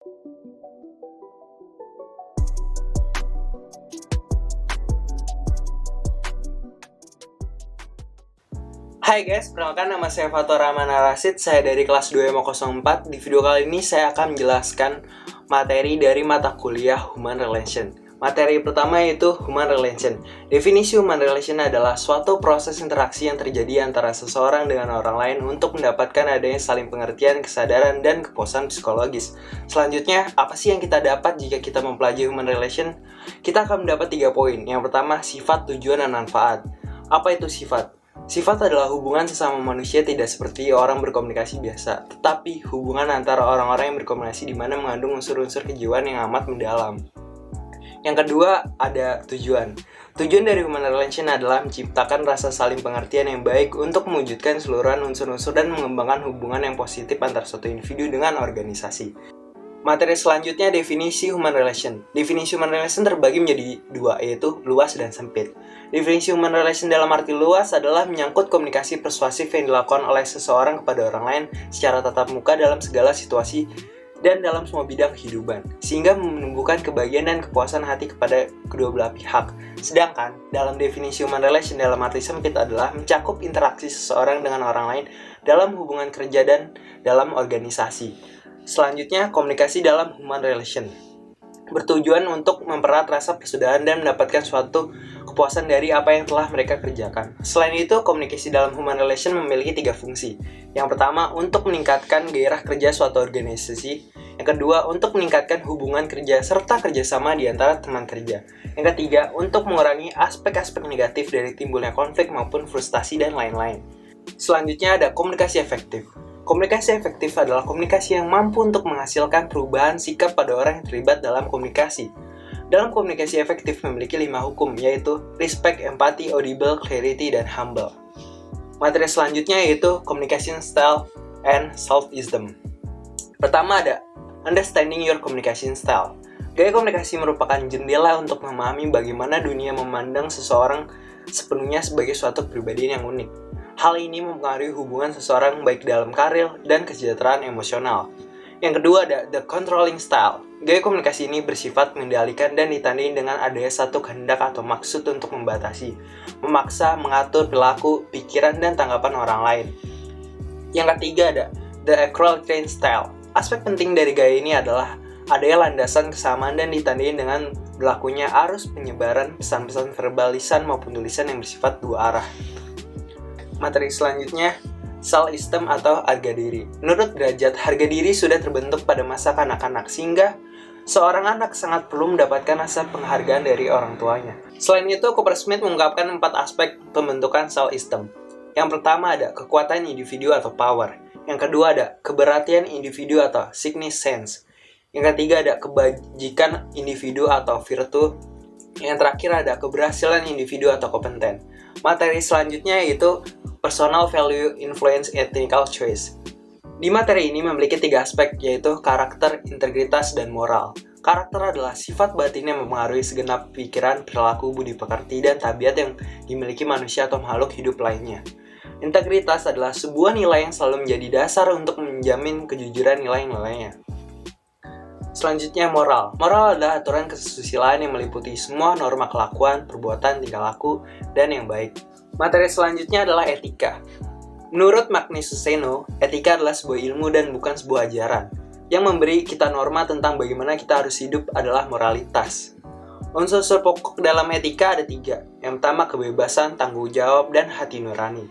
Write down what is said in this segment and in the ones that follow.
Hai guys, perkenalkan nama saya Fatur Rahman Arasid, saya dari kelas 2 MO04. Di video kali ini saya akan menjelaskan materi dari mata kuliah Human Relation. Materi pertama yaitu Human Relation. Definisi Human Relation adalah suatu proses interaksi yang terjadi antara seseorang dengan orang lain untuk mendapatkan adanya saling pengertian, kesadaran, dan kepuasan psikologis. Selanjutnya, apa sih yang kita dapat jika kita mempelajari Human Relation? Kita akan mendapat 3 poin. Yang pertama, sifat, tujuan, dan manfaat. Apa itu sifat? Sifat adalah hubungan sesama manusia tidak seperti orang berkomunikasi biasa, tetapi hubungan antara orang-orang yang berkomunikasi di mana mengandung unsur-unsur kejiwaan yang amat mendalam. Yang kedua, ada tujuan. Tujuan dari Human Relation adalah menciptakan rasa saling pengertian yang baik untuk mewujudkan seluruhan unsur-unsur dan mengembangkan hubungan yang positif antara suatu individu dengan organisasi. Materi selanjutnya, definisi Human Relation. Definisi Human Relation terbagi menjadi dua, yaitu luas dan sempit. Definisi Human Relation dalam arti luas adalah menyangkut komunikasi persuasif yang dilakukan oleh seseorang kepada orang lain secara tatap muka dalam segala situasi dan dalam semua bidang kehidupan, sehingga menumbuhkan kebahagiaan dan kepuasan hati kepada kedua belah pihak. Sedangkan, dalam definisi Human Relation dalam arti sempit adalah mencakup interaksi seseorang dengan orang lain dalam hubungan kerja dan dalam organisasi. Selanjutnya, komunikasi dalam Human Relation bertujuan untuk mempererat rasa persaudaraan dan mendapatkan suatu kepuasan dari apa yang telah mereka kerjakan. Selain itu, komunikasi dalam Human Relation memiliki 3 fungsi. Yang pertama, untuk meningkatkan gairah kerja suatu organisasi. Yang kedua, untuk meningkatkan hubungan kerja serta kerjasama di antara teman kerja. Yang ketiga, untuk mengurangi aspek-aspek negatif dari timbulnya konflik maupun frustasi dan lain-lain. Selanjutnya ada komunikasi efektif. Komunikasi efektif adalah komunikasi yang mampu untuk menghasilkan perubahan sikap pada orang yang terlibat dalam komunikasi. Dalam komunikasi efektif memiliki 5 hukum, yaitu respect, empathy, audible, clarity, dan humble. Materi selanjutnya yaitu communication style and self-wisdom. Pertama ada understanding your communication style. Gaya komunikasi merupakan jendela untuk memahami bagaimana dunia memandang seseorang sepenuhnya sebagai suatu kepribadian yang unik. Hal ini mempengaruhi hubungan seseorang baik dalam karir dan kesejahteraan emosional. Yang kedua ada the controlling style. Gaya komunikasi ini bersifat mengendalikan dan ditandai dengan adanya satu kehendak atau maksud untuk membatasi, memaksa, mengatur perilaku, pikiran, dan tanggapan orang lain. Yang ketiga ada the equalitarian style. Aspek penting dari gaya ini adalah adanya landasan kesamaan dan ditandai dengan berlakunya arus penyebaran pesan-pesan verbal, lisan maupun tulisan yang bersifat dua arah. Materi selanjutnya, self-esteem atau harga diri. Menurut derajat, harga diri sudah terbentuk pada masa kanak-kanak, sehingga seorang anak sangat perlu mendapatkan rasa penghargaan dari orang tuanya. Selain itu, Cooper Smith mengungkapkan 4 aspek pembentukan self-esteem. Yang pertama ada kekuatan individu atau power. Yang kedua ada keberhasilan individu atau significance sense. Yang ketiga ada kebajikan individu atau virtue. Yang terakhir ada keberhasilan individu atau kompeten. Materi selanjutnya yaitu personal value, influence, ethical choice. Di materi ini memiliki 3 aspek, yaitu karakter, integritas, dan moral. Karakter adalah sifat batin yang mempengaruhi segenap pikiran, perilaku, budi pekerti, dan tabiat yang dimiliki manusia atau makhluk hidup lainnya. Integritas adalah sebuah nilai yang selalu menjadi dasar untuk menjamin kejujuran nilai-nilainya. Selanjutnya moral. Moral adalah aturan kesusilaan yang meliputi semua norma kelakuan, perbuatan, tingkah laku, dan yang baik. Materi selanjutnya adalah etika. Menurut Magnus Suseno, etika adalah sebuah ilmu dan bukan sebuah ajaran. Yang memberi kita norma tentang bagaimana kita harus hidup adalah moralitas. Unsur-unsur pokok dalam etika ada 3. Yang pertama kebebasan, tanggung jawab, dan hati nurani.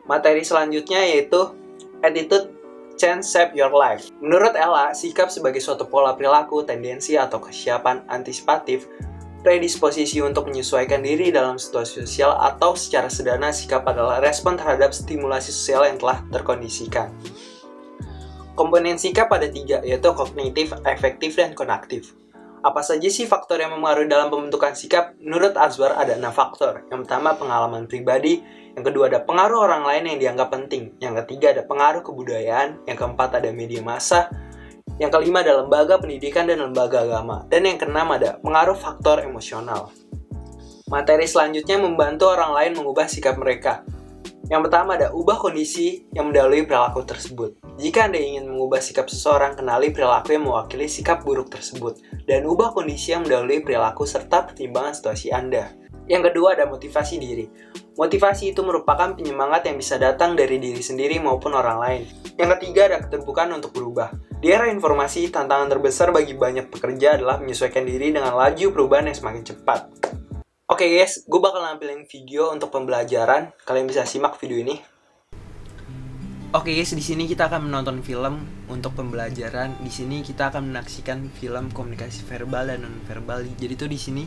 Materi selanjutnya yaitu attitude change shape your life. Menurut Ella, sikap sebagai suatu pola perilaku, tendensi, atau kesiapan antisipatif, predisposisi untuk menyesuaikan diri dalam situasi sosial, atau secara sederhana sikap adalah respon terhadap stimulasi sosial yang telah terkondisikan. Komponen sikap ada 3, yaitu kognitif, afektif, dan konaktif. Apa saja sih faktor yang mempengaruhi dalam pembentukan sikap? Menurut Azwar ada 6 faktor. Yang pertama pengalaman pribadi, yang kedua ada pengaruh orang lain yang dianggap penting, yang ketiga ada pengaruh kebudayaan, yang keempat ada media massa, yang kelima ada lembaga pendidikan dan lembaga agama, dan yang keenam ada pengaruh faktor emosional. Materi selanjutnya membantu orang lain mengubah sikap mereka. Yang pertama ada ubah kondisi yang mendahului perilaku tersebut. Jika Anda ingin mengubah sikap seseorang, kenali perilaku yang mewakili sikap buruk tersebut. Dan ubah kondisi yang mendahului perilaku serta pertimbangan situasi Anda. Yang kedua ada motivasi diri. Motivasi itu merupakan penyemangat yang bisa datang dari diri sendiri maupun orang lain. Yang ketiga ada keterbukaan untuk berubah. Di era informasi, tantangan terbesar bagi banyak pekerja adalah menyesuaikan diri dengan laju perubahan yang semakin cepat. Oke guys, gue bakal nampilin video untuk pembelajaran. Kalian bisa simak video ini. Oke guys, di sini kita akan menonton film untuk pembelajaran. Di sini kita akan menyaksikan film komunikasi verbal dan non-verbal. Jadi tuh di sini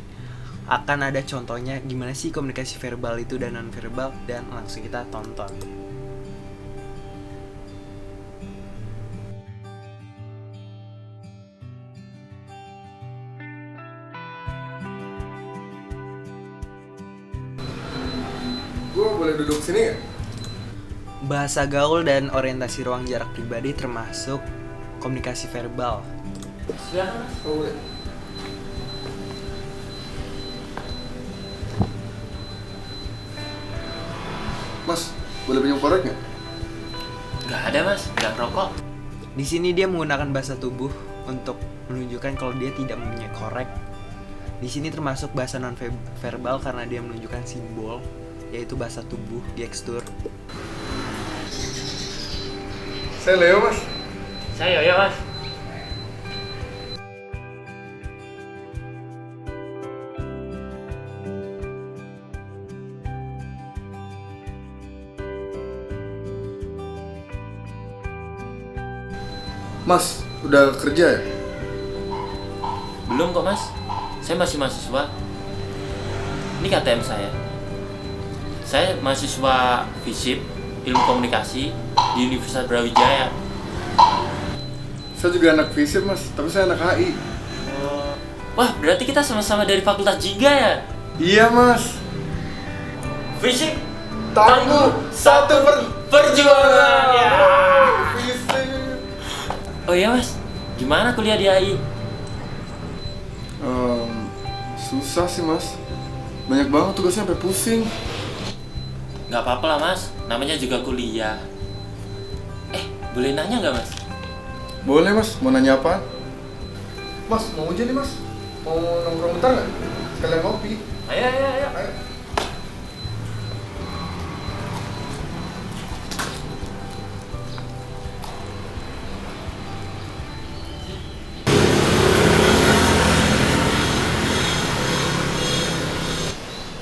akan ada contohnya gimana sih komunikasi verbal itu dan non-verbal, dan langsung kita tonton. Gue boleh duduk sini nggak? Bahasa gaul dan orientasi ruang jarak pribadi termasuk komunikasi verbal. Silakan mas. Oh, boleh. Mas, boleh pinjam korek nggak? Gak ada mas, gak rokok. Di sini dia menggunakan bahasa tubuh untuk menunjukkan kalau dia tidak mempunyai korek. Di sini termasuk bahasa non verbal karena dia menunjukkan simbol, yaitu bahasa tubuh, gestur. Saya Leo mas. Saya Yoyo mas. Mas, udah kerja ya? Belum kok mas, saya masih mahasiswa. Ini KTM saya. Saya mahasiswa FISIP, ilmu komunikasi di Universitas Brawijaya. Saya juga anak FISIP mas, tapi saya anak HI. Wah, berarti kita sama-sama dari Fakultas Jingga ya? Iya mas. FISIP Tangguh satu perjuangan ya. FISIP. Oh iya mas, gimana kuliah di HI? Susah sih mas. Banyak banget tugasnya sampai pusing. Gak apa-apa lah mas, namanya juga kuliah. Boleh nanya gak mas? Boleh mas, mau nanya apa? Mas, mau hujan nih mas? Mau nongkrong bentar nggak? Sekalian ngopi. Ayo. Ayo.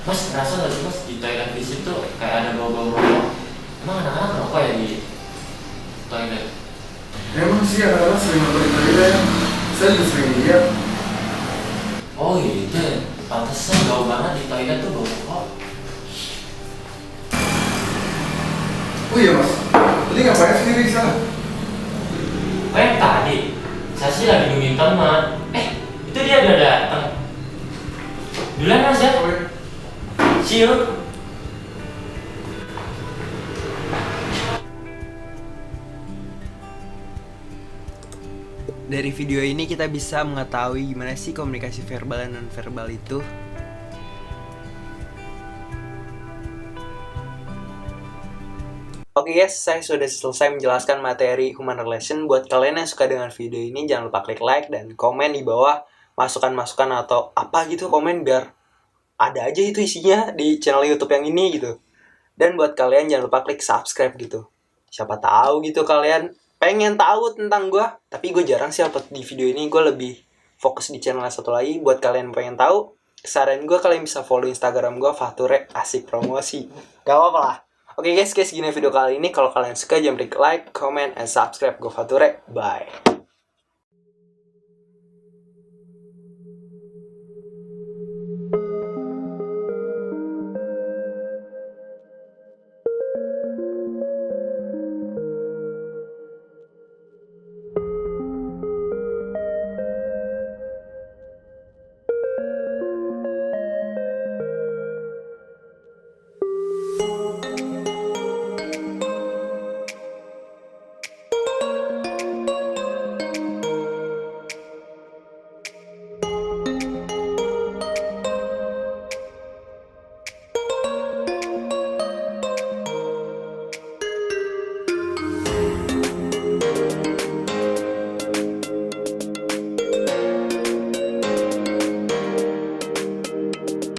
Mas, ngerasa gak sih mas di toilet FISIP tuh kayak ada bau-bau rokok? Emang anak-anak rokok ya di toilet? Emang sih anak-anak sering nonton di toilet ya. Saya juga sering lihat. Oh gitu, pantesan bau banget di toilet tuh bau rokok. Oh iya mas, tadi ngapain sendiri di sana? Oh yang tadi, saya sih lagi nungguin teman. Itu dia udah datang. Duluan mas ya. Oke. See you. Dari video ini kita bisa mengetahui gimana sih komunikasi verbal dan non-verbal itu. Oke guys, saya sudah selesai menjelaskan materi human relation. Buat kalian yang suka dengan video ini, jangan lupa klik like dan komen di bawah masukan-masukan atau apa gitu, komen biar ada aja itu isinya di channel YouTube yang ini gitu. Dan buat kalian jangan lupa klik subscribe gitu. Siapa tahu gitu kalian pengen tahu tentang gue, tapi gue jarang sih upload di video ini. Gue lebih fokus di channel satu lagi. Buat kalian yang pengen tahu, saran gue kalian bisa follow Instagram gue, Fature, asik promosi. Gak apa-apa lah. Oke guys, gini video kali ini. Kalau kalian suka jangan klik like, comment, and subscribe. Gue Fature, bye.